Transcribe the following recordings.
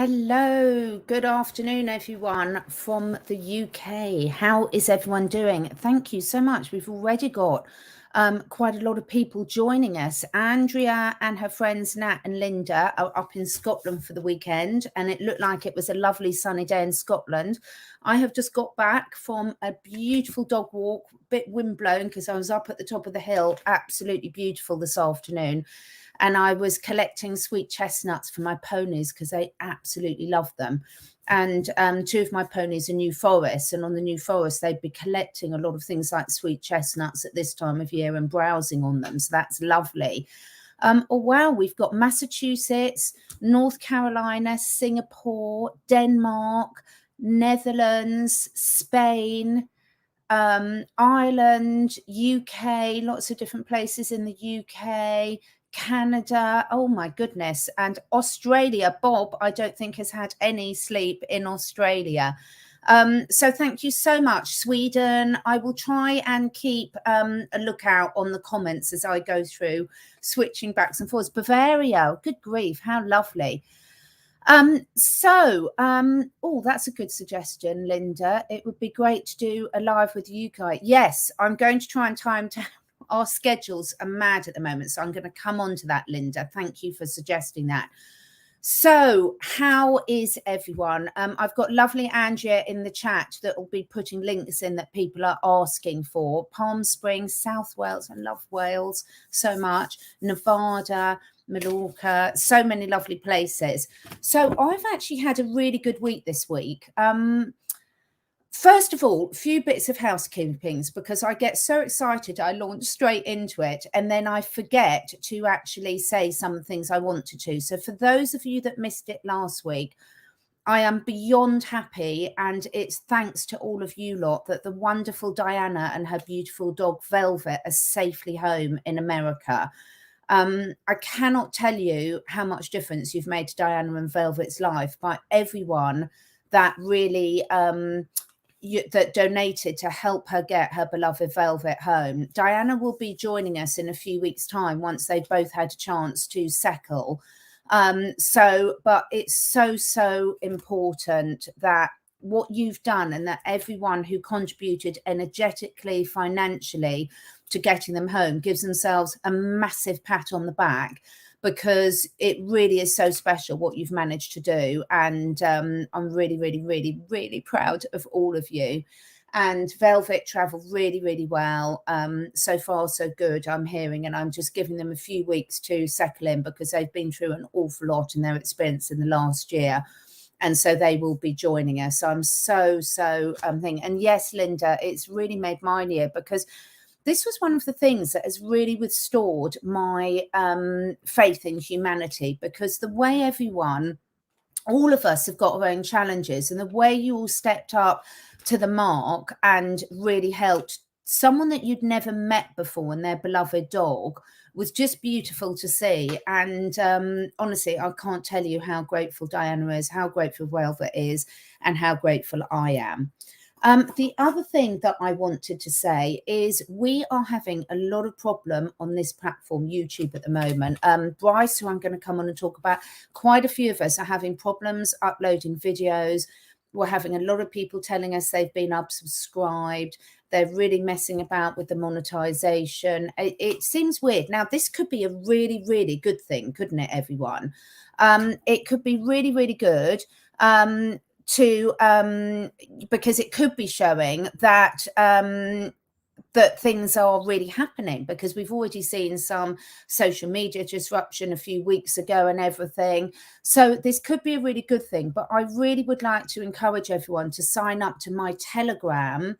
Hello, good afternoon, everyone from the UK. How is everyone doing? Thank you so much. We've already got quite a lot of people joining us. Andrea and her friends Nat and Linda are up in Scotland for the weekend, and it looked like it was a lovely sunny day in Scotland. I have just got back from a beautiful dog walk, a bit windblown because I was up at the top of the hill, absolutely beautiful this afternoon. And I was collecting sweet chestnuts for my ponies because they absolutely love them. And two of my ponies are New Forest, and on the New Forest, they'd be collecting a lot of things like sweet chestnuts at this time of year and browsing on them. So that's lovely. Oh, wow, we've got Massachusetts, North Carolina, Singapore, Denmark, Netherlands, Spain, Ireland, UK, lots of different places in the UK, Canada, oh my goodness, and Australia. Bob, I don't think has had any sleep in Australia. So thank you so much, Sweden. I will try and keep a lookout on the comments as I go through, switching backs and forwards. Bavaria, good grief, how lovely. Oh, that's a good suggestion, Linda. It would be great to do a live with you guys. Yes, I'm going to try and time to. Our schedules are mad at the moment, so I'm going to come on to that, Linda. Thank you for suggesting that. So how is everyone? I've got lovely Andrea in the chat that will be putting links in that people are asking for. Palm Springs, South Wales, I love Wales so much. Nevada, Mallorca, so many lovely places. So I've actually had a really good week this week. First of all, a few bits of housekeepings, because I get so excited, I launch straight into it, and then I forget to actually say some things I wanted to. So for those of you that missed it last week, I am beyond happy, and it's thanks to all of you lot that the wonderful Diana and her beautiful dog Velvet are safely home in America. I cannot tell you how much difference you've made to Diana and Velvet's life by everyone that really that donated to help her get her beloved Velvet home. Diana will be joining us in a few weeks' time once they've both had a chance to settle. But it's so important that what you've done, and that everyone who contributed energetically, financially to getting them home gives themselves a massive pat on the back, because it really is so special what you've managed to do. And I'm really proud of all of you. And Velvet travelled really well. So far, so good, I'm hearing. And I'm just giving them a few weeks to settle in, because they've been through an awful lot in their experience in the last year. And so they will be joining us. I'm so thinking. And yes, Linda, it's really made my year, because this was one of the things that has really restored my faith in humanity, because the way all of us have got our own challenges, and the way you all stepped up to the mark and really helped someone that you'd never met before and their beloved dog was just beautiful to see. And honestly, I can't tell you how grateful Diana is, how grateful Velvet is, and how grateful I am. The other thing that I wanted to say is we are having a lot of problem on this platform, YouTube, at the moment. Bryce, who I'm going to come on and talk about, quite a few of us are having problems uploading videos. We're having a lot of people telling us they've been unsubscribed. They're really messing about with the monetization. It seems weird. Now, this could be a really good thing, couldn't it, everyone? It could be really good. Because it could be showing that that things are really happening, because we've already seen some social media disruption a few weeks ago and everything. So this could be a really good thing. But I really would like to encourage everyone to sign up to my Telegram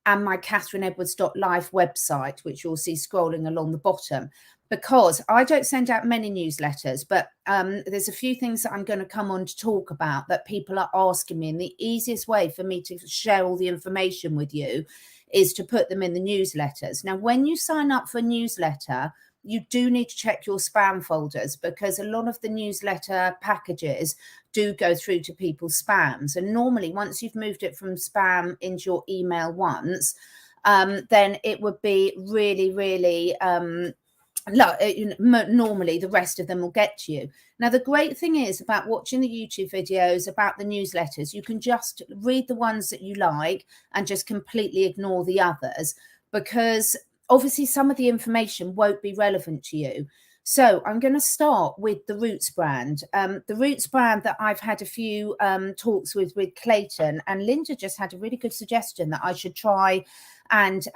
and my catherineedwards.life website, which you'll see scrolling along the bottom, because I don't send out many newsletters, but there's a few things that I'm going to come on to talk about that people are asking me. And the easiest way for me to share all the information with you is to put them in the newsletters. Now, when you sign up for a newsletter, you do need to check your spam folders, because a lot of the newsletter packages do go through to people's spams. And normally, once you've moved it from spam into your email once, then it would be really normally the rest of them will get to you. Now, the great thing is about watching the YouTube videos, about the newsletters, you can just read the ones that you like and just completely ignore the others, because obviously some of the information won't be relevant to you. So I'm going to start with the Roots brand. The Roots brand that I've had a few talks with Clayton, and Linda just had a really good suggestion that I should try and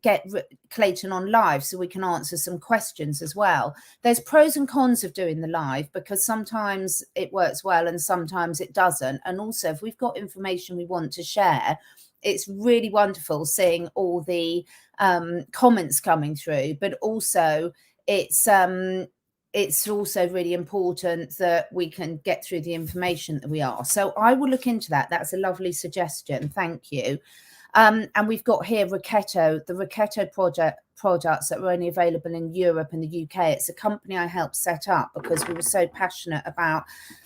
get Clayton on live so we can answer some questions as well. There's pros and cons of doing the live, because sometimes it works well and sometimes it doesn't. And also, if we've got information we want to share, it's really wonderful seeing all the comments coming through, but also it's also really important that we can get through the information that we are. So I will look into that. That's a lovely suggestion. Thank you. And we've got here Raketo, the Raketo products that were only available in Europe and the UK. It's a company I helped set up because we were so passionate about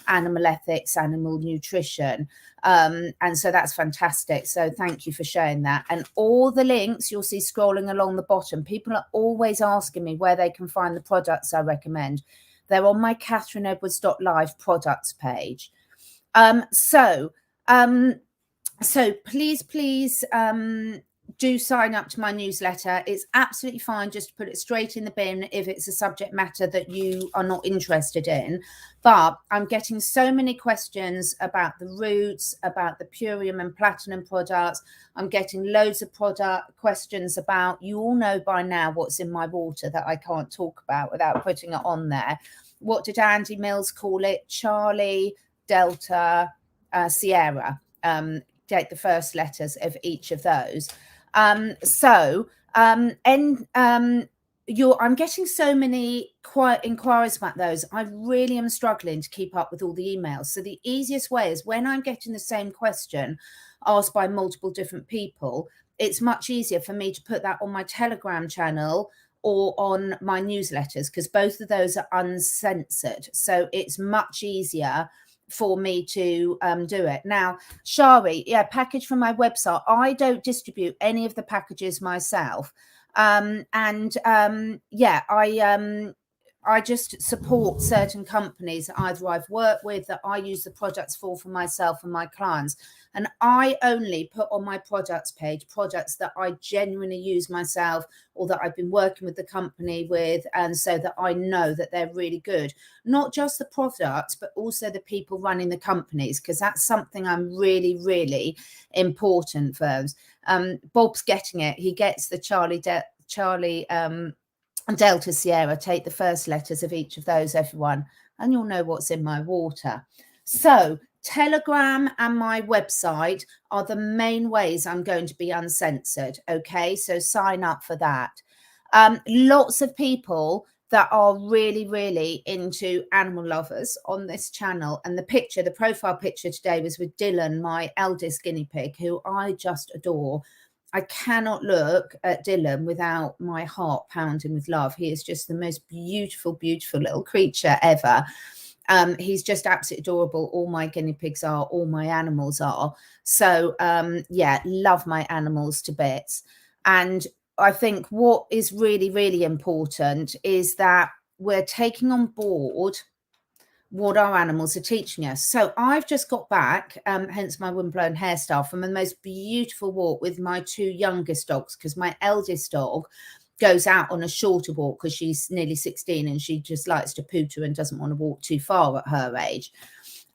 animal ethics, animal nutrition. And so that's fantastic. So thank you for sharing that. And all the links you'll see scrolling along the bottom. People are always asking me where they can find the products I recommend. They're on my catherineedwards.live products page. So please do sign up to my newsletter. It's absolutely fine just to put it straight in the bin if it's a subject matter that you are not interested in. But I'm getting so many questions about the Roots, about the Purium and Platinum products. I'm getting loads of product questions about, you all know by now what's in my water that I can't talk about without putting it on there. What did Andy Mills call it? Charlie, Delta, Sierra. Take the first letters of each of those. I'm getting so many inquiries about those. I really am struggling to keep up with all the emails. So the easiest way is when I'm getting the same question asked by multiple different people, it's much easier for me to put that on my Telegram channel or on my newsletters, because both of those are uncensored. So it's much easier for me to do it. Now, Shari, package from my website. I don't distribute any of the packages myself. I just support certain companies that either I've worked with, that I use the products for myself and my clients. And I only put on my products page products that I genuinely use myself, or that I've been working with the company with, and so that I know that they're really good. Not just the products, but also the people running the companies, because that's something I'm really, really important for. Bob's getting it. He gets the Charlie Delta Sierra. Take the first letters of each of those, everyone, and you'll know what's in my water. So Telegram and my website are the main ways I'm going to be uncensored. Okay, so sign up for that. Lots of people that are really, really into animal lovers on this channel. And the profile picture today was with Dylan, my eldest guinea pig, who I just adore. I cannot look at Dylan without my heart pounding with love. He is just the most beautiful, beautiful little creature ever. He's just absolutely adorable. All my guinea pigs are, all my animals are. So, love my animals to bits. And I think what is really, really important is that we're taking on board what our animals are teaching us. So I've just got back, hence my windblown hairstyle, from the most beautiful walk with my two youngest dogs, because my eldest dog goes out on a shorter walk because she's nearly 16 and she just likes to pooter and doesn't want to walk too far at her age.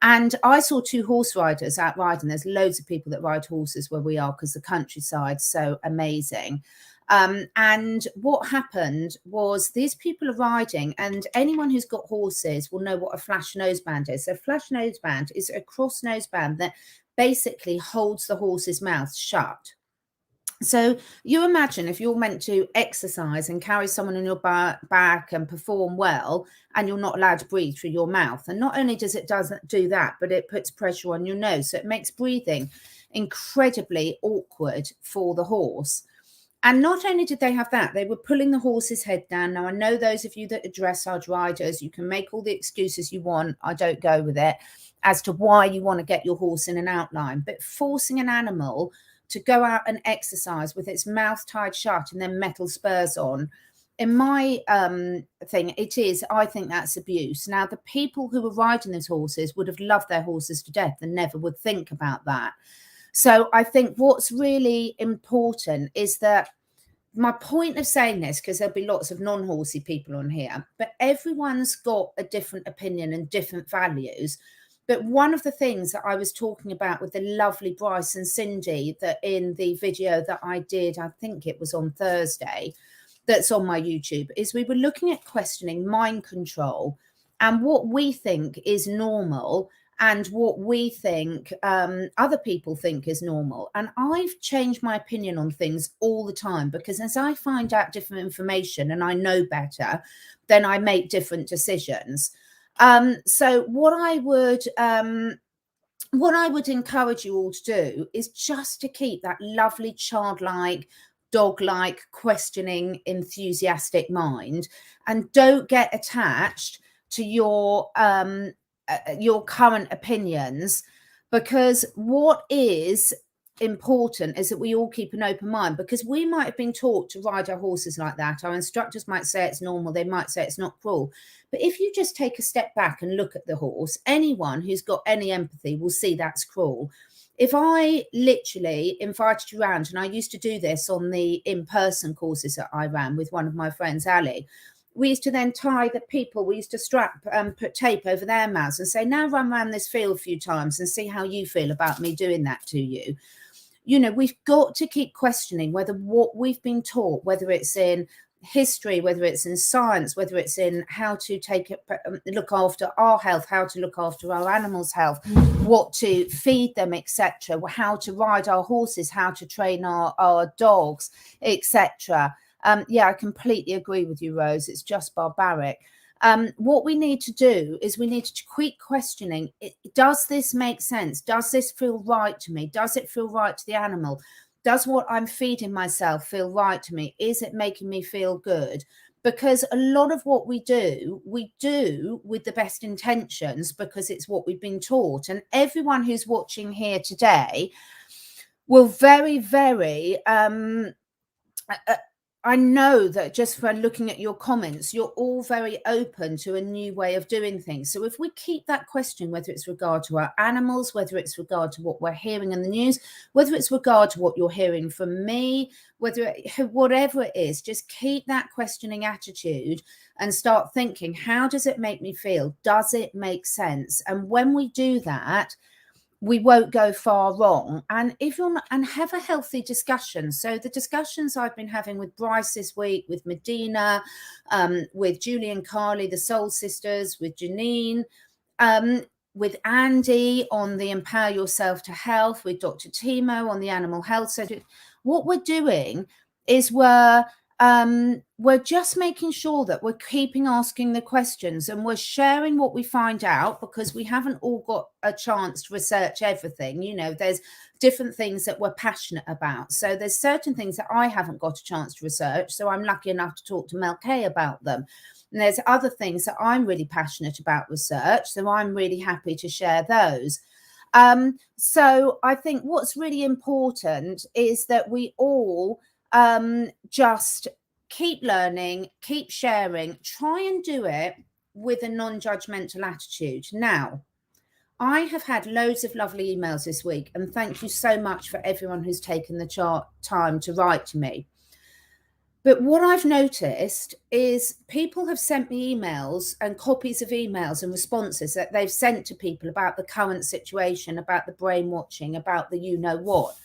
And I saw two horse riders out riding. There's loads of people that ride horses where we are because the countryside's so amazing. And what happened was these people are riding, and anyone who's got horses will know what a flash noseband is. So flash noseband is a cross noseband that basically holds the horse's mouth shut. So you imagine if you're meant to exercise and carry someone on your back and perform well, and you're not allowed to breathe through your mouth. And not only does it do that, but it puts pressure on your nose. So it makes breathing incredibly awkward for the horse. And not only did they have that, they were pulling the horse's head down. Now, I know those of you that are dressage riders, you can make all the excuses you want. I don't go with it as to why you want to get your horse in an outline. But forcing an animal to go out and exercise with its mouth tied shut and then metal spurs on in my thing, I think that's abuse. Now, the people who were riding those horses would have loved their horses to death and never would think about that. So I think what's really important is that, my point of saying this, because there'll be lots of non-horsey people on here, but everyone's got a different opinion and different values. But one of the things that I was talking about with the lovely Bryce and Cindy, that in the video that I did, I think it was on Thursday, that's on my YouTube, is we were looking at questioning mind control and what we think is normal and what we think other people think is normal. And I've changed my opinion on things all the time, because as I find out different information and I know better, then I make different decisions. So what I would encourage you all to do is just to keep that lovely childlike, dog-like, questioning, enthusiastic mind, and don't get attached to your current opinions, because what is important is that we all keep an open mind, because we might have been taught to ride our horses like that. Our instructors might say it's normal, they might say it's not cruel, but if you just take a step back and look at the horse, anyone who's got any empathy will see that's cruel. If I literally invited you around, and I used to do this on the in-person courses that I ran with one of my friends, Ali, we used to then tie the people, we used to strap, put tape over their mouths and say, now run around this field a few times and see how you feel about me doing that to you. You know, we've got to keep questioning whether what we've been taught, whether it's in history, whether it's in science, whether it's in how to look after our health, how to look after our animals' health, what to feed them, etc., how to ride our horses, how to train our dogs, etc. Yeah, I completely agree with you, Rose. It's just barbaric. What we need to do is we need to keep questioning, does this make sense? Does this feel right to me? Does it feel right to the animal? Does what I'm feeding myself feel right to me? Is it making me feel good? Because a lot of what we do with the best intentions, because it's what we've been taught. And everyone who's watching here today will very, very... I know that just from looking at your comments, you're all very open to a new way of doing things. So if we keep that question, whether it's regard to our animals, whether it's regard to what we're hearing in the news, whether it's regard to what you're hearing from me, whatever it is, just keep that questioning attitude and start thinking, how does it make me feel? Does it make sense? And when we do that, we won't go far wrong. And if you're not, and have a healthy discussion. So the discussions I've been having with Bryce this week, with Medina, with Julie and Carly, the Soul Sisters, with Janine, with Andy on the Empower Yourself to Health, with Dr. Timo on the Animal Health. So what we're doing is we're just making sure that we're keeping asking the questions, and we're sharing what we find out, because we haven't all got a chance to research everything. You know, there's different things that we're passionate about. So there's certain things that I haven't got a chance to research, so I'm lucky enough to talk to Mel Kay about them. And there's other things that I'm really passionate about research, so I'm really happy to share those. So I think what's really important is that we all just keep learning, keep sharing, try and do it with a non-judgmental attitude. Now, I have had loads of lovely emails this week, and thank you so much for everyone who's taken the time to write to me. But what I've noticed is people have sent me emails and copies of emails and responses that they've sent to people about the current situation, about the brainwashing, about the you-know-what.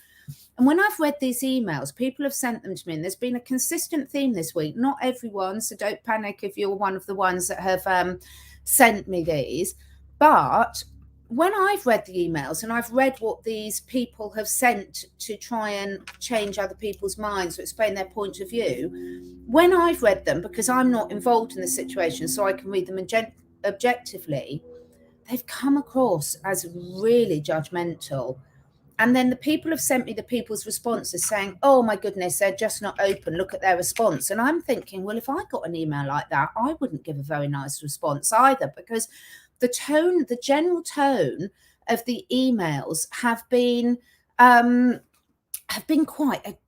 And when I've read these emails, people have sent them to me, and there's been a consistent theme this week. Not everyone, so don't panic if you're one of the ones that have sent me these. But when I've read the emails and I've read what these people have sent to try and change other people's minds, to explain their point of view, when I've read them, because I'm not involved in the situation, so I can read them objectively, they've come across as really judgmental. And then the people have sent me the people's responses saying, oh my goodness, they're just not open. Look at their response. And I'm thinking, well, if I got an email like that, I wouldn't give a very nice response either, because the tone, the general tone of the emails have been quite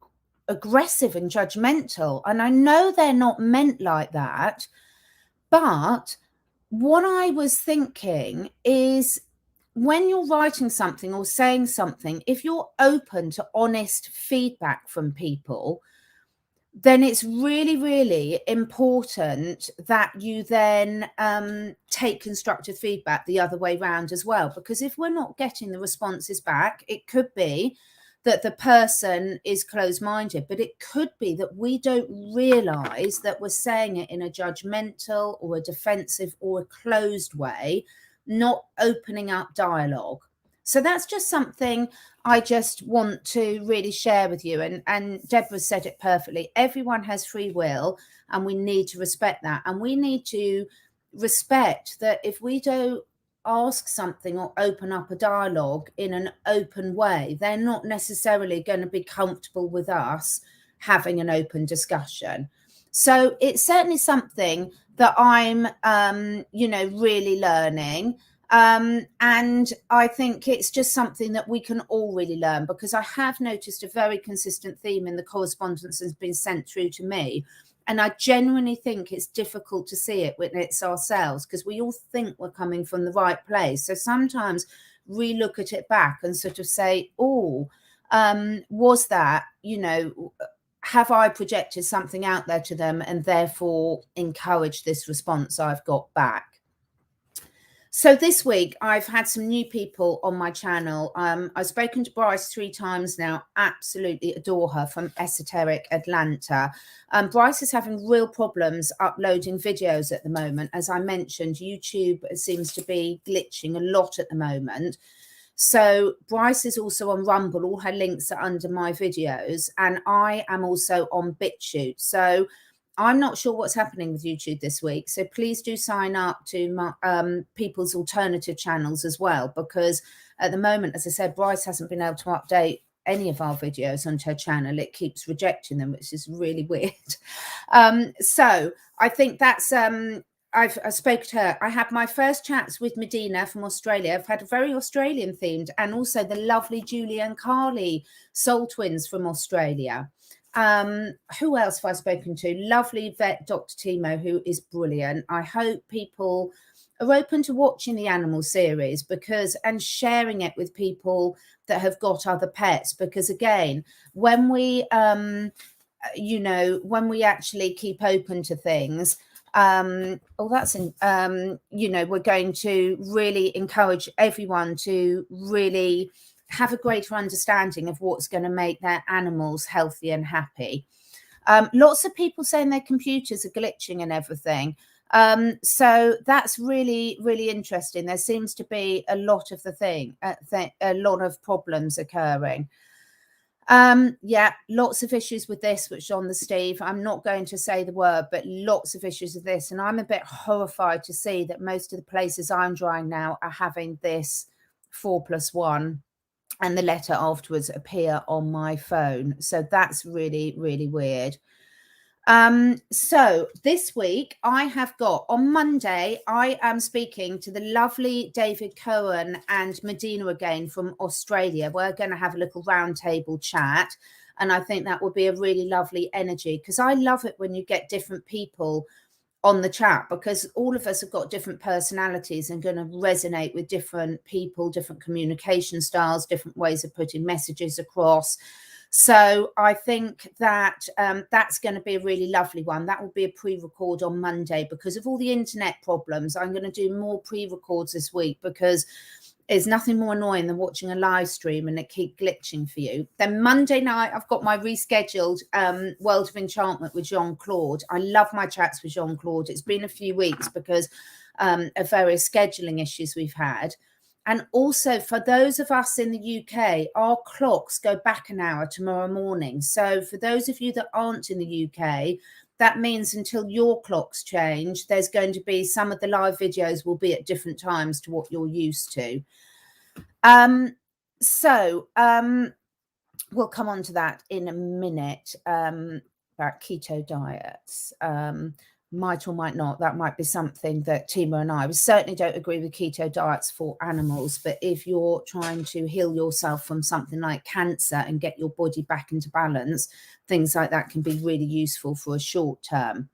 aggressive and judgmental. And I know they're not meant like that, but what I was thinking is, when you're writing something or saying something, if you're open to honest feedback from people, then it's really, really important that you then take constructive feedback the other way round as well. Because if we're not getting the responses back, it could be that the person is closed-minded, but it could be that we don't realize that we're saying it in a judgmental or a defensive or a closed way, not opening up dialogue. So that's just something I just want to really share with you. And Deborah said it perfectly. Everyone has free will, and we need to respect that. And we need to respect that if we don't ask something or open up a dialogue in an open way, they're not necessarily going to be comfortable with us having an open discussion. So it's certainly something that I'm, really learning. And I think it's just something that we can all really learn, because I have noticed a very consistent theme in the correspondence that's been sent through to me. And I genuinely think it's difficult to see it when it's ourselves, because we all think we're coming from the right place. So sometimes we look at it back and sort of say, oh, was that, have I projected something out there to them and therefore encouraged this response I've got back? So this week, I've had some new people on my channel. I've spoken to Bryce 3 times now. Absolutely adore her, from Esoteric Atlanta. Bryce is having real problems uploading videos at the moment. As I mentioned, YouTube seems to be glitching a lot at the moment. So Bryce is also on Rumble. All her links are under my videos. And I am also on BitChute. So I'm not sure what's happening with YouTube this week, so please do sign up to my, people's alternative channels as well, because at the moment, as I said, Bryce hasn't been able to update any of our videos onto her channel. It keeps rejecting them, which is really weird. So I think that's, I spoke to her. I had my first chats with Medina from Australia. I've had a very Australian themed, and also the lovely Julie and Carly, soul twins from Australia. Who else have I spoken to? Lovely vet Dr. Timo, who is brilliant. I hope people are open to watching the animal series, and sharing it with people that have got other pets, because again, when we when we actually keep open to things, we're going to really encourage everyone to really have a greater understanding of what's going to make their animals healthy and happy. Lots of people saying their computers are glitching and everything. So that's really, really interesting. There seems to be a lot of a lot of problems occurring. Yeah, lots of issues with this, which on the Steve, I'm not going to say the word, but lots of issues with this. And I'm a bit horrified to see that most of the places I'm drying now are having this 4+1. And the letter afterwards appear on my phone. So that's really, really weird. So this week I have got, on Monday, I am speaking to the lovely David Cohen and Medina again from Australia. We're going to have a little roundtable chat. And I think that will be a really lovely energy, because I love it when you get different people on the chat, because all of us have got different personalities and going to resonate with different people, different communication styles, different ways of putting messages across. So I think that that's going to be a really lovely one. That will be a pre-record on Monday. Because of all the internet problems, I'm going to do more pre-records this week, because there's nothing more annoying than watching a live stream and it keep glitching for you. Then Monday night, I've got my rescheduled World of Enchantment with Jean-Claude. I love my chats with Jean-Claude. It's been a few weeks because of various scheduling issues we've had. And also, for those of us in the UK, our clocks go back an hour tomorrow morning. So for those of you that aren't in the UK, that means until your clocks change, there's going to be some of the live videos will be at different times to what you're used to. We'll come on to that in a minute, about keto diets. might or might not. That might be something that Tima and I certainly don't agree with keto diets for animals. But if you're trying to heal yourself from something like cancer and get your body back into balance, things like that can be really useful for a short term.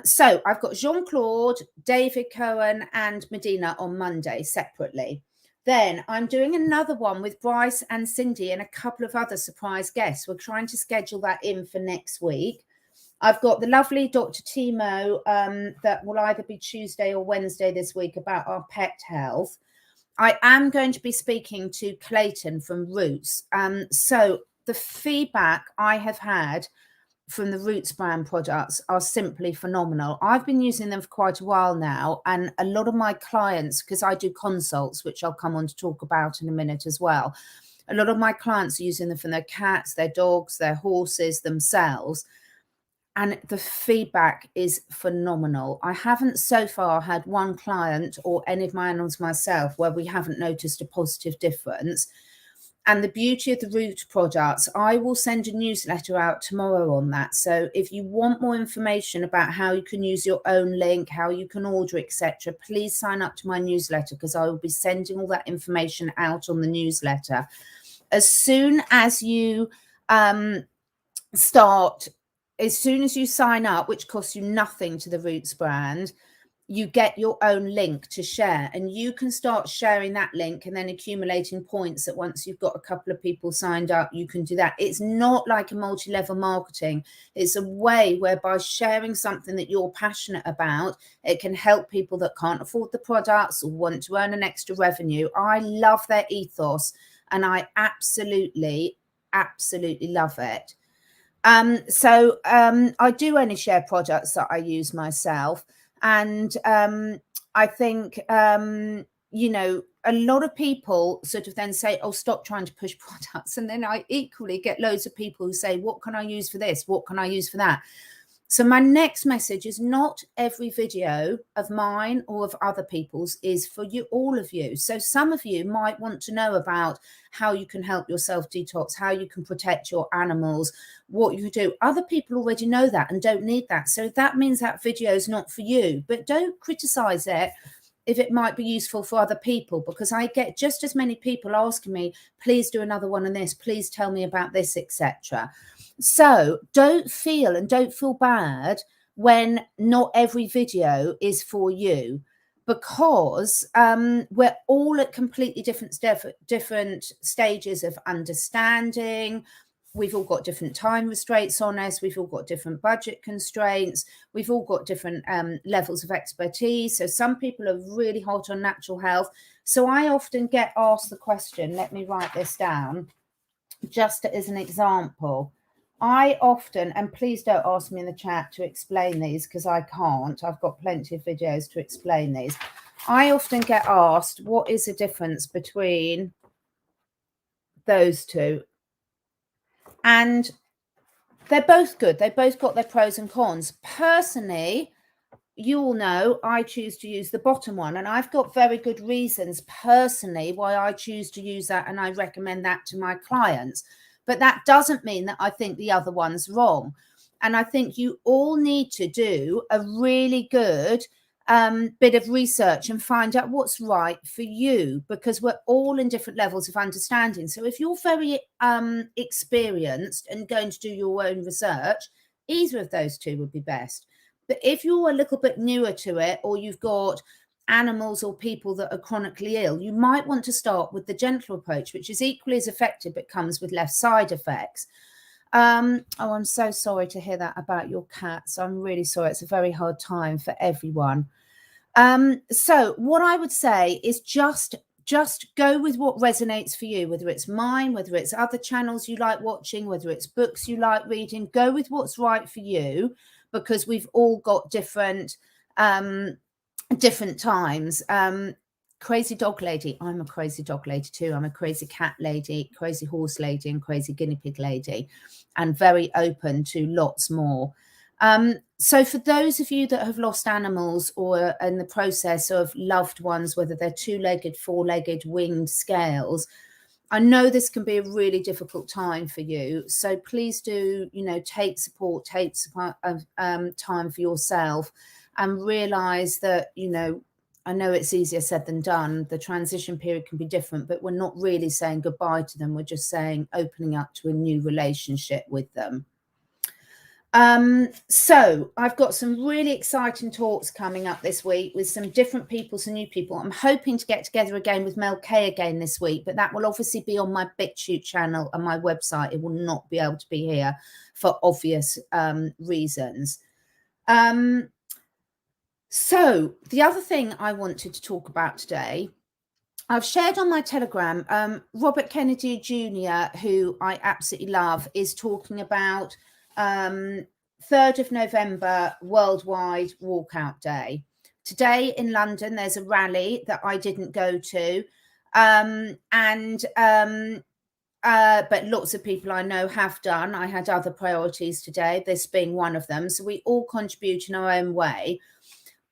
So I've got Jean-Claude, David Cohen and Medina on Monday separately. Then I'm doing another one with Bryce and Cindy and a couple of other surprise guests. We're trying to schedule that in for next week. I've got the lovely Dr. Timo that will either be Tuesday or Wednesday this week about our pet health. I am going to be speaking to Clayton from Roots. So the feedback I have had from the Roots brand products are simply phenomenal. I've been using them for quite a while now, and a lot of my clients, because I do consults, which I'll come on to talk about in a minute as well, a lot of my clients are using them for their cats, their dogs, their horses, themselves, and the feedback is phenomenal. I haven't so far had one client or any of my animals myself where we haven't noticed a positive difference. And the beauty of the Root products, I will send a newsletter out tomorrow on that. So if you want more information about how you can use your own link, how you can order, etc., please sign up to my newsletter, because I will be sending all that information out on the newsletter. As soon as you as soon as you sign up, which costs you nothing to the Roots brand, you get your own link to share, and you can start sharing that link and then accumulating points that once you've got a couple of people signed up, you can do that. It's not like a multi-level marketing. It's a way whereby sharing something that you're passionate about, it can help people that can't afford the products or want to earn an extra revenue. I love their ethos and I absolutely love it. So I do only share products that I use myself. And I think, you know, a lot of people sort of then say, oh, stop trying to push products. And then I equally get loads of people who say, what can I use for this? What can I use for that? So my next message is not every video of mine or of other people's is for you, all of you. So some of you might want to know about how you can help yourself detox, how you can protect your animals, what you do. Other people already know that and don't need that. So that means that video is not for you, but don't criticize it if it might be useful for other people, because I get just as many people asking me, please do another one on this, please tell me about this, etc. So don't feel bad when not every video is for you, because we're all at completely different stages of understanding. We've all got different time restraints on us. We've all got different budget constraints. We've all got different levels of expertise. So some people are really hot on natural health. So I often get asked the question, let me write this down just as an example. I often, and please don't ask me in the chat to explain these because I can't. I've got plenty of videos to explain these. I often get asked, what is the difference between those two? And they're both good. They both got their pros and cons. Personally, you all know I choose to use the bottom one, and I've got very good reasons personally why I choose to use that, and I recommend that to my clients. But that doesn't mean that I think the other one's wrong. And I think you all need to do a really good bit of research and find out what's right for you, because we're all in different levels of understanding. So if you're very experienced and going to do your own research, either of those two would be best. But if you're a little bit newer to it, or you've got animals or people that are chronically ill, you might want to start with the gentle approach, which is equally as effective but comes with less side effects. Oh, I'm so sorry to hear that about your cats. I'm really sorry. It's a very hard time for everyone. So what I would say is just go with what resonates for you, whether it's mine, whether it's other channels you like watching, whether it's books you like reading. Go with what's right for you, because we've all got different times. Crazy dog lady, I'm a crazy dog lady too. I'm a crazy cat lady, crazy horse lady, and crazy guinea pig lady, and very open to lots more. So for those of you that have lost animals or in the process of loved ones, whether they're two-legged, four-legged, winged, scales, I know this can be a really difficult time for you. So please do, take support, take time for yourself, and realize that, I know it's easier said than done. The transition period can be different, but we're not really saying goodbye to them. We're just saying opening up to a new relationship with them. So I've got some really exciting talks coming up this week with some different people, some new people. I'm hoping to get together again with Mel Kay again this week, but that will obviously be on my BitChute channel and my website. It will not be able to be here for obvious reasons. So the other thing I wanted to talk about today, I've shared on my Telegram, Robert Kennedy Jr., who I absolutely love, is talking about 3rd of November, Worldwide Walkout Day. Today in London, there's a rally that I didn't go to. But lots of people I know have done. I had other priorities today, this being one of them. So we all contribute in our own way.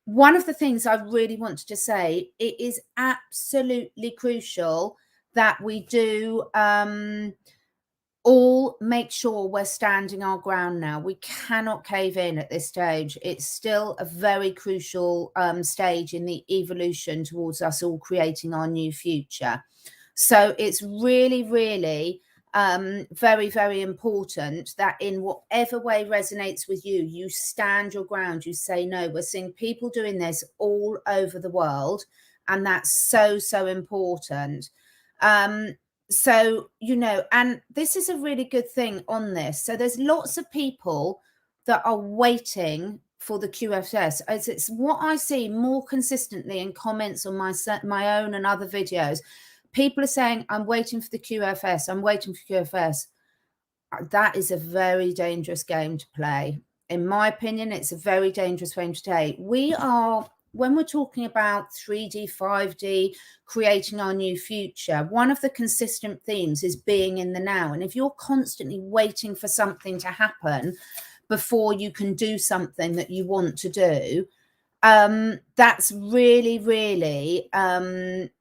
One of the things I really wanted to say, it is absolutely crucial that we do all make sure we're standing our ground now. We cannot cave in at this stage. It's still a very crucial stage in the evolution towards us all creating our new future. So it's really, really very, very important that in whatever way resonates with you, you stand your ground, you say no. We're seeing people doing this all over the world, and that's so, so important. So, and this is a really good thing on this. So there's lots of people that are waiting for the QFS. As it's what I see more consistently in comments on my own and other videos. People are saying, I'm waiting for the QFS. I'm waiting for QFS. That is a very dangerous game to play. In my opinion, it's a very dangerous game to take. When we're talking about 3D, 5D, creating our new future, one of the consistent themes is being in the now. And if you're constantly waiting for something to happen before you can do something that you want to do, that's really, really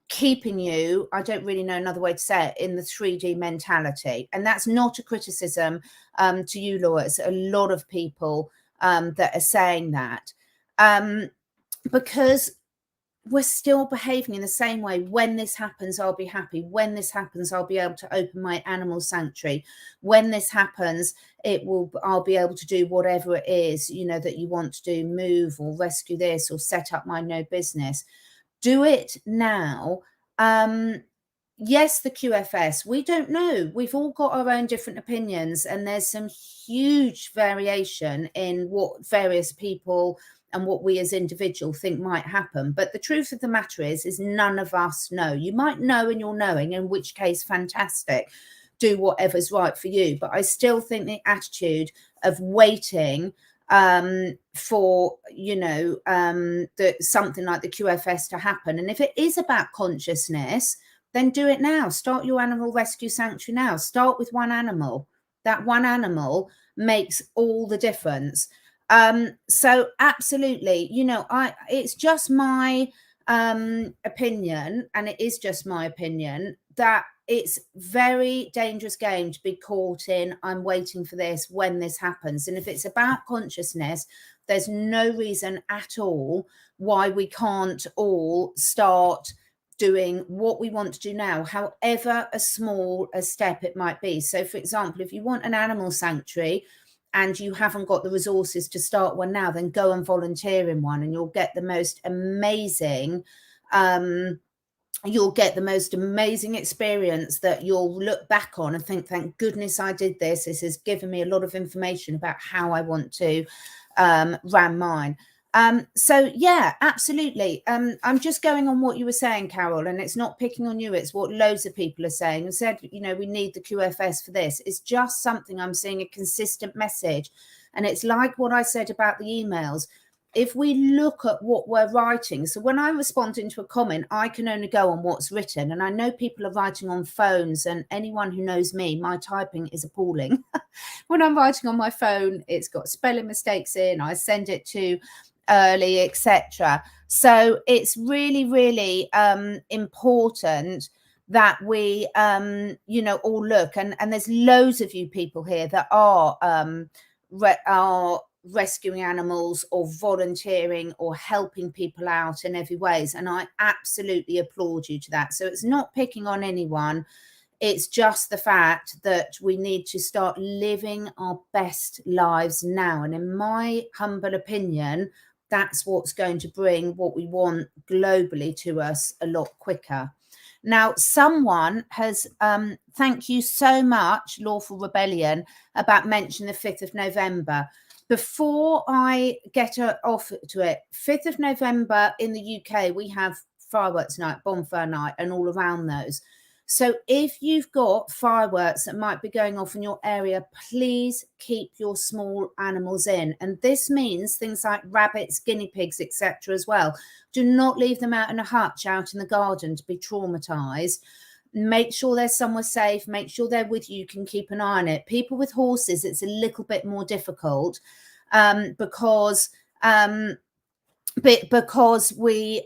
keeping you, I don't really know another way to say it, in the 3D mentality. And that's not a criticism to you, Laura. It's a lot of people that are saying that. Because we're still behaving in the same way. When this happens, I'll be happy. When this happens, I'll be able to open my animal sanctuary. When this happens, I'll be able to do whatever it is, that you want to do, move or rescue this or set up my no business. Do it now. Yes, the QFS, we don't know. We've all got our own different opinions, and there's some huge variation in what various people and what we as individuals think might happen. But the truth of the matter is none of us know. You might know and you're knowing, in which case, fantastic. Do whatever's right for you. But I still think the attitude of waiting for, something like the QFS to happen. And if it is about consciousness, then do it now. Start your animal rescue sanctuary now. Start with one animal. That one animal makes all the difference. So absolutely, it's just my opinion, and it is just my opinion, that it's very dangerous game to be caught in, I'm waiting for this when this happens. And if it's about consciousness, there's no reason at all why we can't all start doing what we want to do now, however small a step it might be. So for example, if you want an animal sanctuary and you haven't got the resources to start one now, then go and volunteer in one, and you'll get the most amazing experience that you'll look back on and think, thank goodness I did this. This has given me a lot of information about how I want to run mine. So yeah, absolutely. I'm just going on what you were saying, Carol, and it's not picking on you. It's what loads of people are saying and said, we need the QFS for this. It's just something I'm seeing, a consistent message. And it's like what I said about the emails. If we look at what we're writing, so when I'm responding to a comment, I can only go on what's written. And I know people are writing on phones, and anyone who knows me, my typing is appalling. When I'm writing on my phone, it's got spelling mistakes in, I send it to early, etc. So it's really, really important that we, you know, all look, and there's loads of you people here that are rescuing animals or volunteering or helping people out in every ways, and I absolutely applaud you to that. So it's not picking on anyone. It's just the fact that we need to start living our best lives now. And in my humble opinion, that's what's going to bring what we want globally to us a lot quicker. Now, someone has, thank you so much, Lawful Rebellion, about mentioning the 5th of November. Before I get off to it, 5th of November in the UK, we have fireworks night, bonfire night, and all around those. So if you've got fireworks that might be going off in your area, please keep your small animals in. And this means things like rabbits, guinea pigs, etc. as well. Do not leave them out in a hutch out in the garden to be traumatized. Make sure they're somewhere safe. Make sure they're with you. You can keep an eye on it. People with horses, it's a little bit more difficult because we...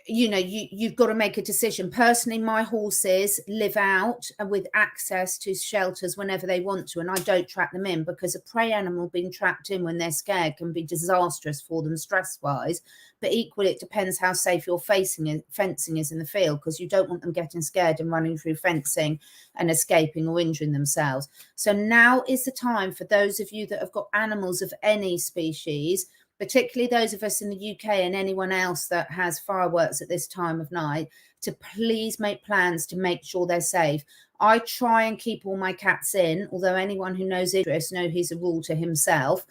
you know, you've got to make a decision. Personally, my horses live out with access to shelters whenever they want to, and I don't trap them in, because a prey animal being trapped in when they're scared can be disastrous for them stress-wise. But equally, it depends how safe your fencing is in the field, because you don't want them getting scared and running through fencing and escaping or injuring themselves. So now is the time for those of you that have got animals of any species, particularly those of us in the UK and anyone else that has fireworks at this time of night, to please make plans to make sure they're safe. I try and keep all my cats in, although anyone who knows Idris knows he's a rule to himself.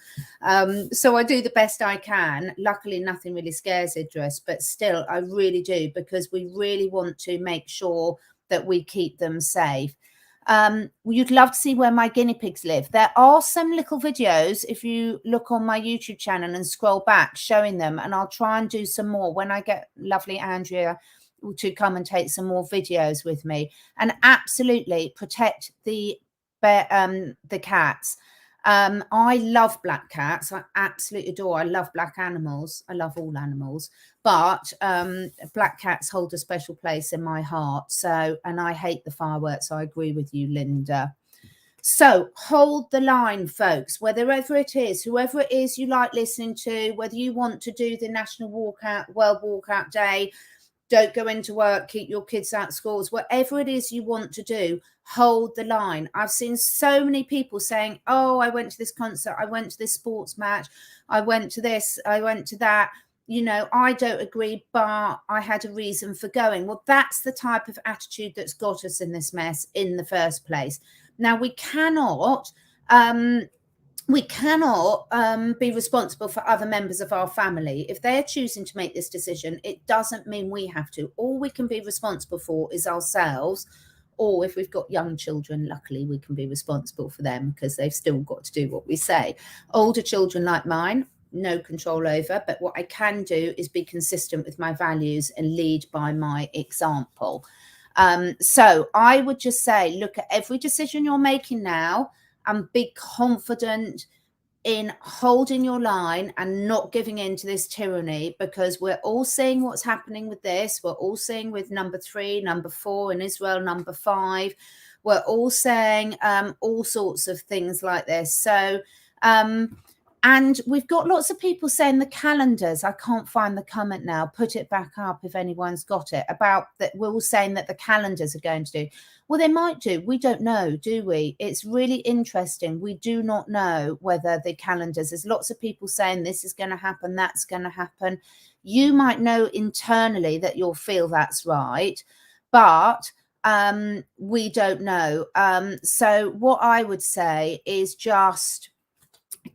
So I do the best I can. Luckily, nothing really scares Idris, but still, I really do, because we really want to make sure that we keep them safe. You'd love to see where my guinea pigs live. There are some little videos, if you look on my YouTube channel and scroll back, showing them, and I'll try and do some more when I get lovely Andrea to come and take some more videos with me. And absolutely protect the cats. I love black cats. I absolutely adore. I love black animals. I love all animals, but black cats hold a special place in my heart. So, and I hate the fireworks. I agree with you, Linda. So hold the line, folks, wherever it is, whoever it is you like listening to, whether you want to do the National World Walkout Day, don't go into work, keep your kids out of schools, whatever it is you want to do, hold the line. I've seen so many people saying, oh, I went to this concert, I went to this sports match, I went to this, I went to that. You know, I don't agree, but I had a reason for going. Well, that's the type of attitude that's got us in this mess in the first place. Now, we cannot be responsible for other members of our family. If they're choosing to make this decision, it doesn't mean we have to. All we can be responsible for is ourselves, or if we've got young children, luckily we can be responsible for them, because they've still got to do what we say. Older children like mine, no control over, but what I can do is be consistent with my values and lead by my example. So I would just say, look at every decision you're making now and be confident in holding your line and not giving in to this tyranny, because we're all seeing what's happening with this. We're all seeing with number 3, number 4 in Israel, number 5. We're all saying all sorts of things like this. So, and we've got lots of people saying the calendars. I can't find the comment now. Put it back up if anyone's got it, about that. We're all saying that the calendars are going to do. Well, they might do. We don't know, do we? It's really interesting. We do not know whether the calendars, there's lots of people saying this is going to happen, that's going to happen. You might know internally that you'll feel that's right, but we don't know. So what I would say is just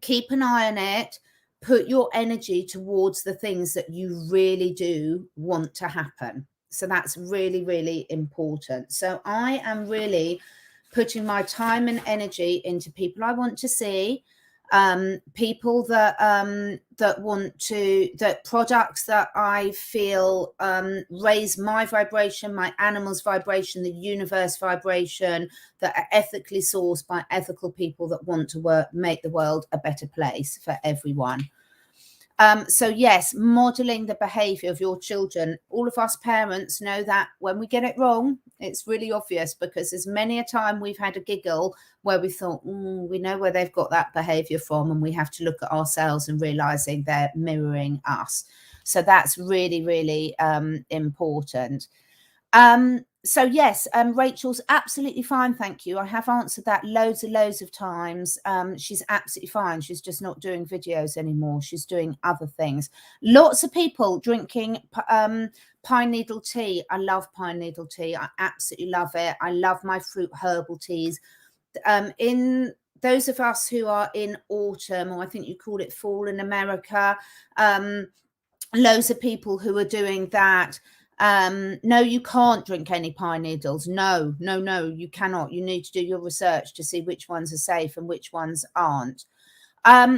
keep an eye on it. Put your energy towards the things that you really do want to happen. So that's really, really important. So I am really putting my time and energy into people I want to see, people that want to, that products that I feel raise my vibration, my animal's vibration, the universe vibration, that are ethically sourced by ethical people that want to make the world a better place for everyone. So yes, modeling the behavior of your children. All of us parents know that when we get it wrong, it's really obvious, because there's many a time we've had a giggle where we thought, we know where they've got that behavior from, and we have to look at ourselves and realizing they're mirroring us. So that's really, really important. So yes, Rachel's absolutely fine, thank you. I have answered that loads of times. She's absolutely fine. She's just not doing videos anymore. She's doing other things. Lots of people drinking pine needle tea. I love pine needle tea. I absolutely love it. I love my fruit herbal teas. In those of us who are in autumn, or I think you call it fall in America, loads of people who are doing that. No, you can't drink any pine needles. No, you cannot. You need to do your research to see which ones are safe and which ones aren't. Yeah,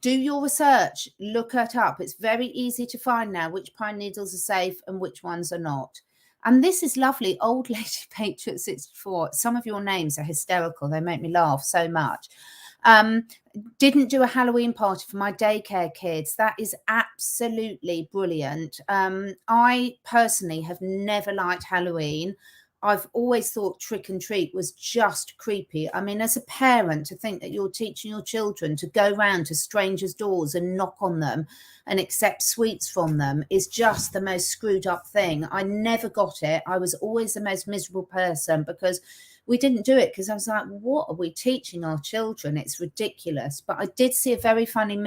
do your research, look it up. It's very easy to find now which pine needles are safe and which ones are not. And this is lovely. Old Lady Patriot 64. Some of your names are hysterical. They make me laugh so much. Didn't do a Halloween party for my daycare kids. That is absolutely brilliant. I personally have never liked Halloween. I've always thought trick and treat was just creepy. I mean, as a parent, to think that you're teaching your children to go round to strangers' doors and knock on them and accept sweets from them is just the most screwed up thing. I never got it. I was always the most miserable person, because we didn't do it, because I was like, what are we teaching our children? It's ridiculous. But I did see a very funny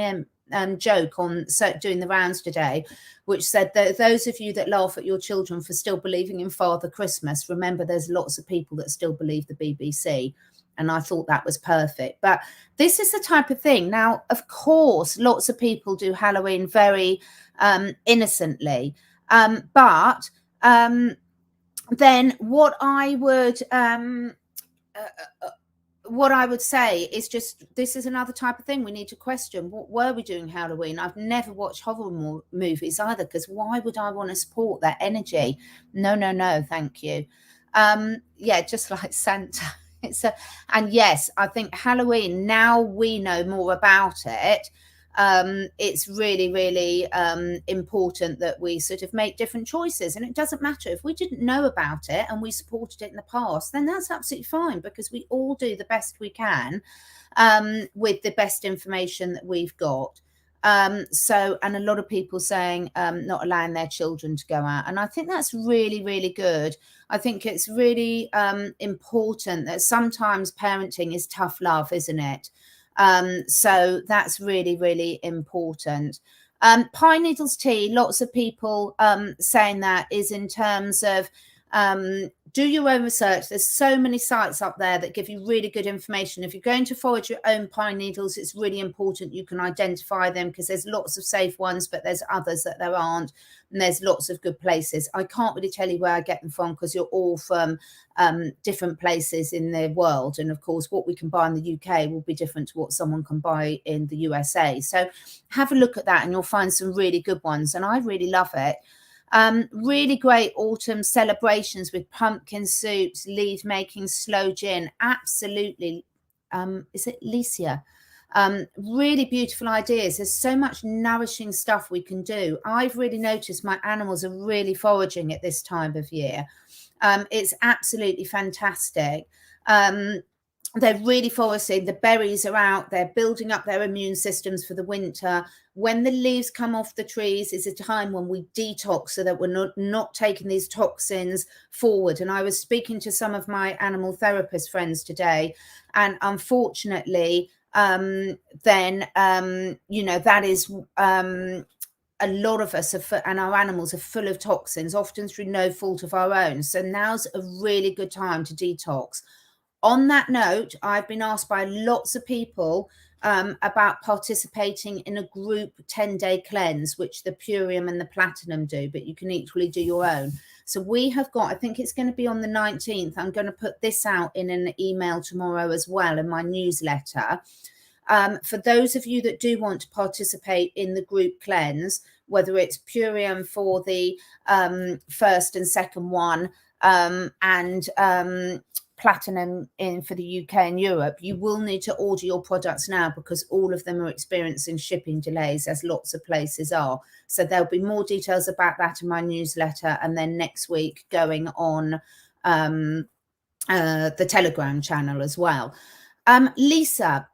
joke on doing the rounds today, which said that those of you that laugh at your children for still believing in Father Christmas, remember there's lots of people that still believe the BBC. And I thought that was perfect. But this is the type of thing. Now, of course, lots of people do Halloween very innocently. But then what I would say is just, this is another type of thing we need to question. What were we doing Halloween? I've never watched horror movies either, because why would I want to support that energy? No, thank you. Yeah, just like Santa. And yes, I think Halloween, now we know more about it, it's really, really important that we sort of make different choices. And it doesn't matter if we didn't know about it and we supported it in the past, then that's absolutely fine, because we all do the best we can with the best information that we've got. And a lot of people saying not allowing their children to go out. And I think that's really, really good. I think it's really important that sometimes parenting is tough love, isn't it? So that's really, really important. Pine needles tea, lots of people saying that is in terms of do your own research. There's so many sites up there that give you really good information. If you're going to forage your own pine needles, it's really important you can identify them, because there's lots of safe ones, but there's others that there aren't. And there's lots of good places. I can't really tell you where I get them from, because you're all from different places in the world. And of course, what we can buy in the UK will be different to what someone can buy in the USA. So have a look at that and you'll find some really good ones. And I really love it. Really great autumn celebrations with pumpkin soups, leaf making, sloe gin. Absolutely. Is it Licia? Really beautiful ideas. There's so much nourishing stuff we can do. I've really noticed my animals are really foraging at this time of year. It's absolutely fantastic. They're really foresting. The berries are out. They're building up their immune systems for the winter. When the leaves come off the trees is a time when we detox, so that we're not taking these toxins forward. And I was speaking to some of my animal therapist friends today, and unfortunately, that is a lot of us and our animals are full of toxins, often through no fault of our own. So now's a really good time to detox. On that note, I've been asked by lots of people about participating in a group 10-day cleanse, which the PURIUM and the Platinum do, but you can equally do your own. So we have got, I think it's going to be on the 19th. I'm going to put this out in an email tomorrow as well, in my newsletter. For those of you that do want to participate in the group cleanse, whether it's PURIUM for the first and second one, and platinum in for the UK and Europe, you will need to order your products now, because all of them are experiencing shipping delays, as lots of places are. So there'll be more details about that in my newsletter, and then next week going on the Telegram channel as well. Lisa,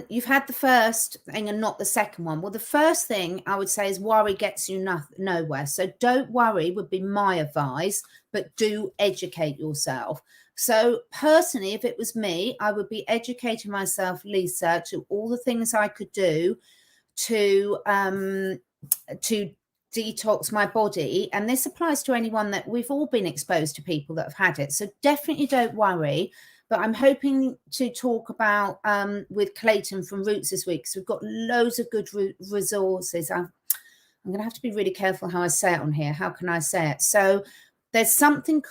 you've had the first thing and not the second one. Well, the first thing I would say is worry gets you nowhere. So don't worry would be my advice, but do educate yourself. So personally, if it was me, I would be educating myself, Lisa, to all the things I could do to detox my body. And this applies to anyone that we've all been exposed to people that have had it. So definitely don't worry. But I'm hoping to talk about with Clayton from Roots this week, because we've got loads of good resources. I'm going to have to be really careful how I say it on here. How can I say it? So there's something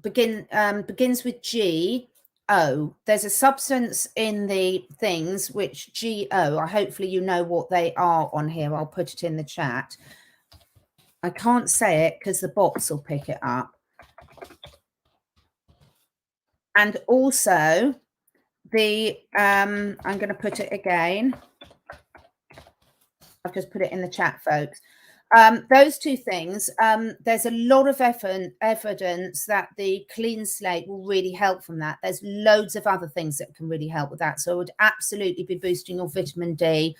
begins with GO. There's a substance in the things which GO. Hopefully you know what they are on here. I'll put it in the chat. I can't say it because the bots will pick it up. And also the I'm going to put it again. I've just put it in the chat, folks. Those two things, there's a lot of evidence that the clean slate will really help from that. There's loads of other things that can really help with that. So I would absolutely be boosting your vitamin D.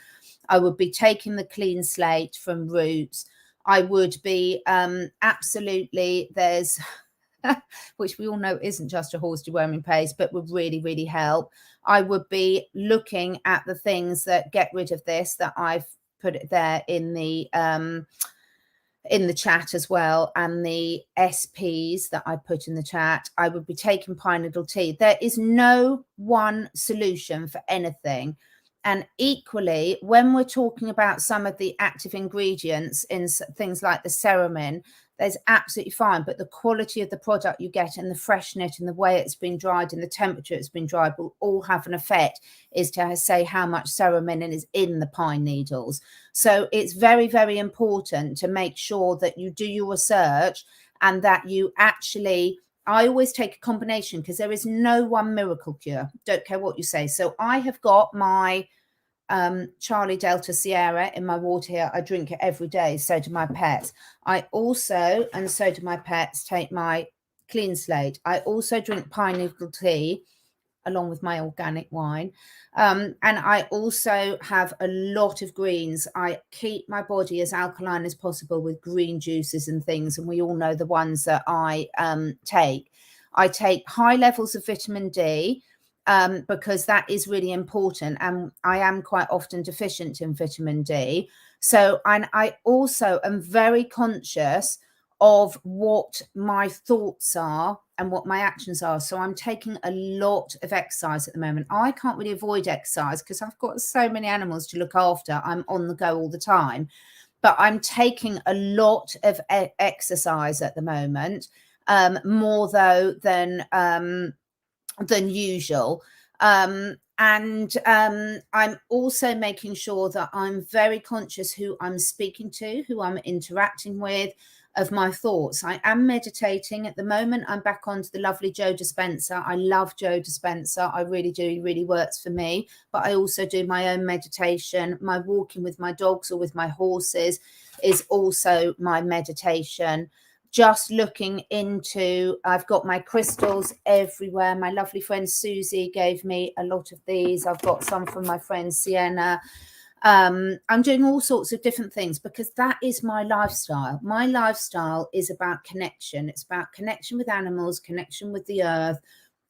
I would be taking the clean slate from Roots. I would be absolutely, there's which we all know isn't just a horse deworming paste, but would really, really help. I would be looking at the things that get rid of this, that I've put it there in the chat as well, and the SPs that I put in the chat. I would be taking pine needle tea. There is no one solution for anything. And equally, when we're talking about some of the active ingredients in things like the ceramine, there's absolutely fine, but the quality of the product you get and the freshness and the way it's been dried and the temperature it's been dried will all have an effect as to say how much ceramine is in the pine needles. So it's very, very important to make sure that you do your research and that you actually, I always take a combination, because there is no one miracle cure. Don't care what you say. So I have got my Charlie Delta Sierra in my water here. I drink it every day. So do my pets. I also, and so do my pets, take my clean slate. I also drink pine needle tea along with my organic wine. And I also have a lot of greens. I keep my body as alkaline as possible with green juices and things. And we all know the ones that I take. I take high levels of vitamin D, because that is really important. And I am quite often deficient in vitamin D. So, and I also am very conscious of what my thoughts are and what my actions are. So I'm taking a lot of exercise at the moment. I can't really avoid exercise because I've got so many animals to look after. I'm on the go all the time. But I'm taking a lot of exercise at the moment, more though than usual. And I'm also making sure that I'm very conscious who I'm speaking to, who I'm interacting with, of my thoughts. I am meditating at the moment. I'm back onto the lovely Joe Dispenza. I love Joe Dispenza. I really do. He really works for me. But I also do my own meditation. My walking with my dogs or with my horses is also my meditation. Just looking into, I've got my crystals everywhere. My lovely friend Susie gave me a lot of these. I've got some from my friend Sienna. I'm doing all sorts of different things because that is my lifestyle. My lifestyle is about connection. It's about connection with animals, connection with the earth,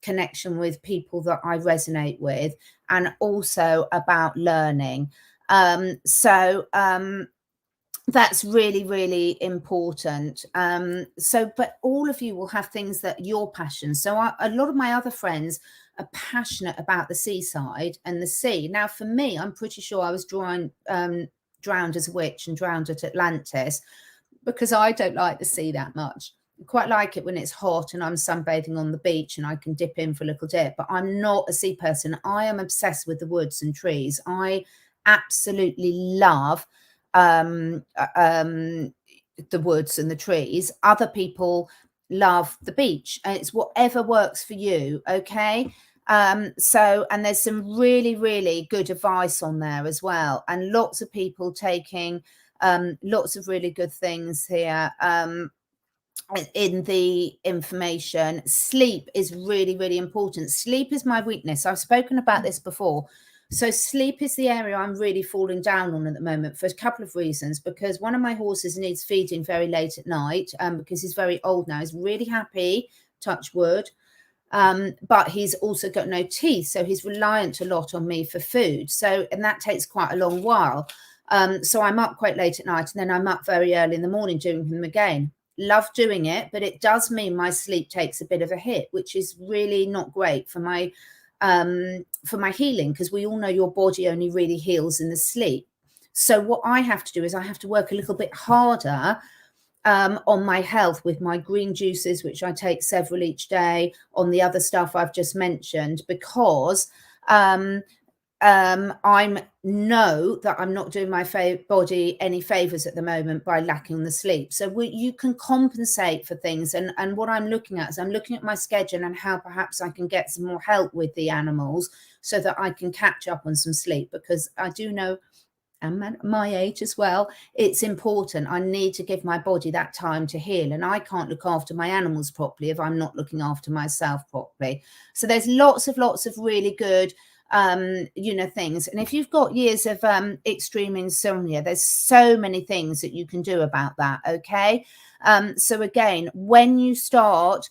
connection with people that I resonate with, and also about learning. That's really, really important. But all of you will have things that you're passionate. So a lot of my other friends are passionate about the seaside and the sea. Now, for me, I'm pretty sure I was drowned as a witch and drowned at Atlantis because I don't like the sea that much. I quite like it when it's hot and I'm sunbathing on the beach and I can dip in for a little dip, but I'm not a sea person. I am obsessed with the woods and trees. I absolutely love the woods and the trees. Other people love the beach. And it's whatever works for you, okay? And there's some really, really good advice on there as well. And lots of people taking lots of really good things here in the information. Sleep is really, really important. Sleep is my weakness. I've spoken about this before. So sleep is the area I'm really falling down on at the moment for a couple of reasons. Because one of my horses needs feeding very late at night because he's very old now. He's really happy, touch wood, but he's also got no teeth. So he's reliant a lot on me for food. And that takes quite a long while. So I'm up quite late at night, and then I'm up very early in the morning doing him again. Love doing it, but it does mean my sleep takes a bit of a hit, which is really not great for my healing, because we all know your body only really heals in the sleep. So what I have to do is I have to work a little bit harder on my health with my green juices, which I take several each day, on the other stuff I've just mentioned, because I know that I'm not doing my body any favors at the moment by lacking the sleep. So you can compensate for things. And what I'm looking at is I'm looking at my schedule and how perhaps I can get some more help with the animals so that I can catch up on some sleep, because I do know, and my age as well, it's important. I need to give my body that time to heal, and I can't look after my animals properly if I'm not looking after myself properly. So there's lots of really good things. And if you've got years of extreme insomnia, there's so many things that you can do about that. Okay. So again, when you start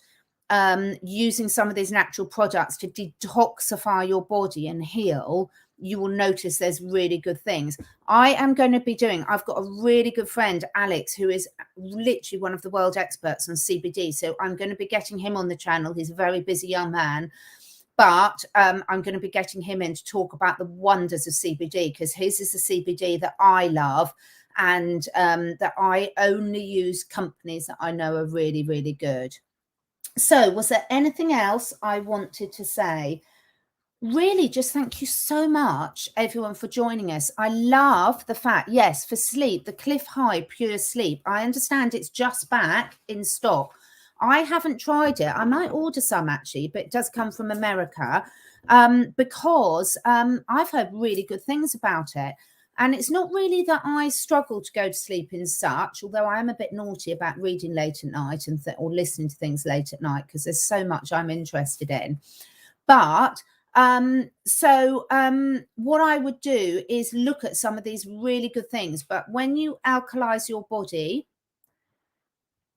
using some of these natural products to detoxify your body and heal, you will notice there's really good things. I am going to be doing, I've got a really good friend, Alex, who is literally one of the world experts on CBD. So I'm going to be getting him on the channel. He's a very busy young man. But I'm going to be getting him in to talk about the wonders of CBD, because his is the CBD that I love, and that I only use companies that I know are really, really good. So was there anything else I wanted to say? Really, just thank you so much, everyone, for joining us. I love the fact, yes, for sleep, the Cliff High Pure Sleep. I understand it's just back in stock. I haven't tried it. I might order some actually, but it does come from America because I've heard really good things about it. And it's not really that I struggle to go to sleep in such, although I am a bit naughty about reading late at night or listening to things late at night, because there's so much I'm interested in. But what I would do is look at some of these really good things. But when you alkalize your body,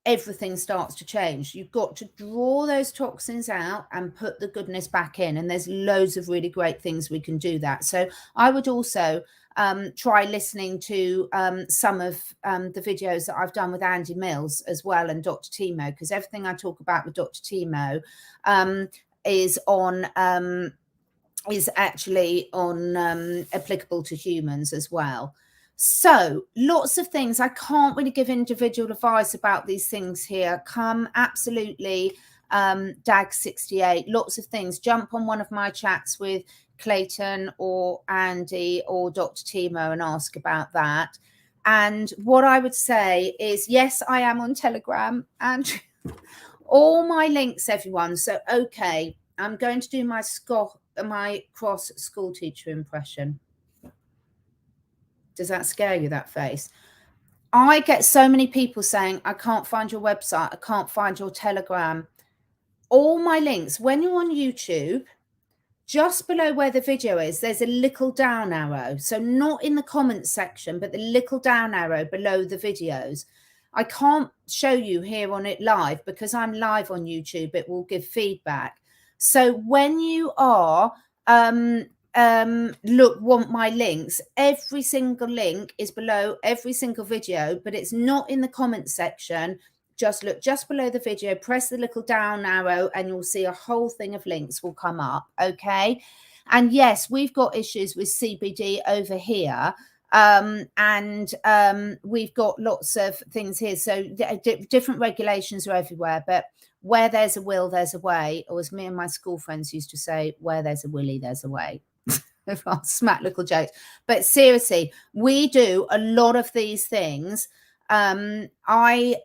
everything starts to change. You've got to draw those toxins out and put the goodness back in. And there's loads of really great things we can do that. So I would also try listening to some of the videos that I've done with Andy Mills as well, and Dr. Timo, because everything I talk about with Dr. Timo is actually on applicable to humans as well. So lots of things. I can't really give individual advice about these things here. Come absolutely DAG68, lots of things. Jump on one of my chats with Clayton or Andy or Dr. Timo and ask about that. And what I would say is, yes, I am on Telegram and all my links, everyone. So, okay, I'm going to do my cross school teacher impression. Does that scare you, that face? I get so many people saying, I can't find your website. I can't find your Telegram. All my links, when you're on YouTube, just below where the video is, there's a little down arrow. So not in the comments section, but the little down arrow below the videos. I can't show you here on it live because I'm live on YouTube. It will give feedback. So when you are want my links, every single link is below every single video, but it's not in the comments section. Just look just below the video, press the little down arrow, and you'll see a whole thing of links will come up. Okay. And yes, we've got issues with CBD over here. We've got lots of things here. So different regulations are everywhere, but where there's a will, there's a way. Or as me and my school friends used to say, where there's a willy, there's a way. Smack little jokes. But seriously, we do a lot of these things. I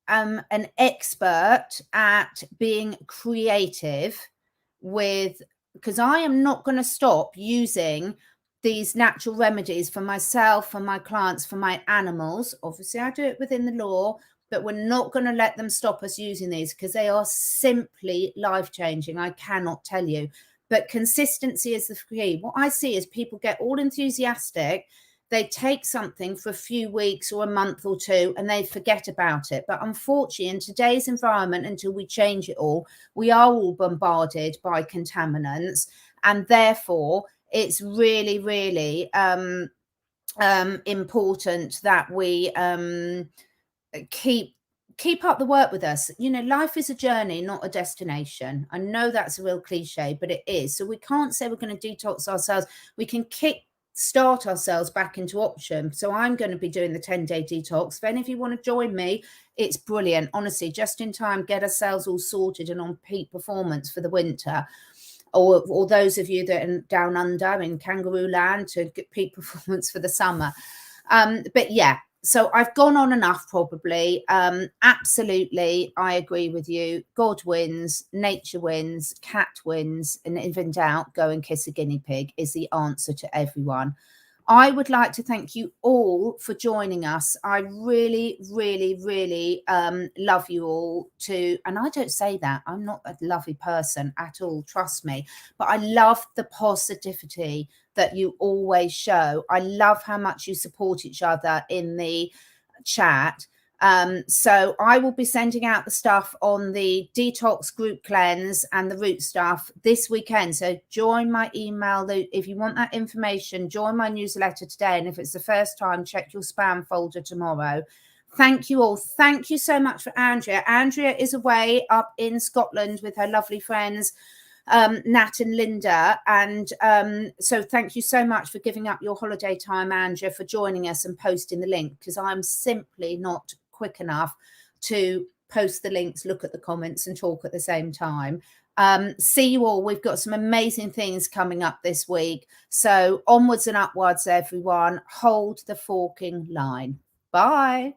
an expert at being creative with, because I am not going to stop using these natural remedies for myself, for my clients, for my animals. Obviously, I do it within the law, but we're not going to let them stop us using these because they are simply life-changing. I cannot tell you. But consistency is the key. What I see is people get all enthusiastic. They take something for a few weeks or a month or two and they forget about it. But unfortunately, in today's environment, until we change it all, we are all bombarded by contaminants. And therefore, it's really, really important that we keep up the work with us. You know, life is a journey, not a destination. I know that's a real cliche, but it is. So we can't say we're going to detox ourselves. We can start ourselves back into option. So I'm going to be doing the 10-day detox. If any of you want to join me, it's brilliant. Honestly, just in time, get ourselves all sorted and on peak performance for the winter. Or those of you that are down under in kangaroo land to get peak performance for the summer. But yeah, so I've gone on enough probably. Absolutely, I agree with you. God wins, nature wins, cat wins, and if in doubt, go and kiss a guinea pig is the answer to everyone. I would like to thank you all for joining us. I really, really, really love you all too. And I don't say that. I'm not a lovely person at all, trust me. But I love the positivity that you always show. I love how much you support each other in the chat. So I will be sending out the stuff on the detox group cleanse and the root stuff this weekend. So join my email. If you want that information, join my newsletter today. And if it's the first time, check your spam folder tomorrow. Thank you all. Thank you so much for Andrea. Andrea is away up in Scotland with her lovely friends, Nat and Linda. And so thank you so much for giving up your holiday time, Andrea, for joining us and posting the link, because I'm simply not quick enough to post the links, look at the comments and talk at the same time. See you all. We've got some amazing things coming up this week. So onwards and upwards, everyone. Hold the forking line. Bye.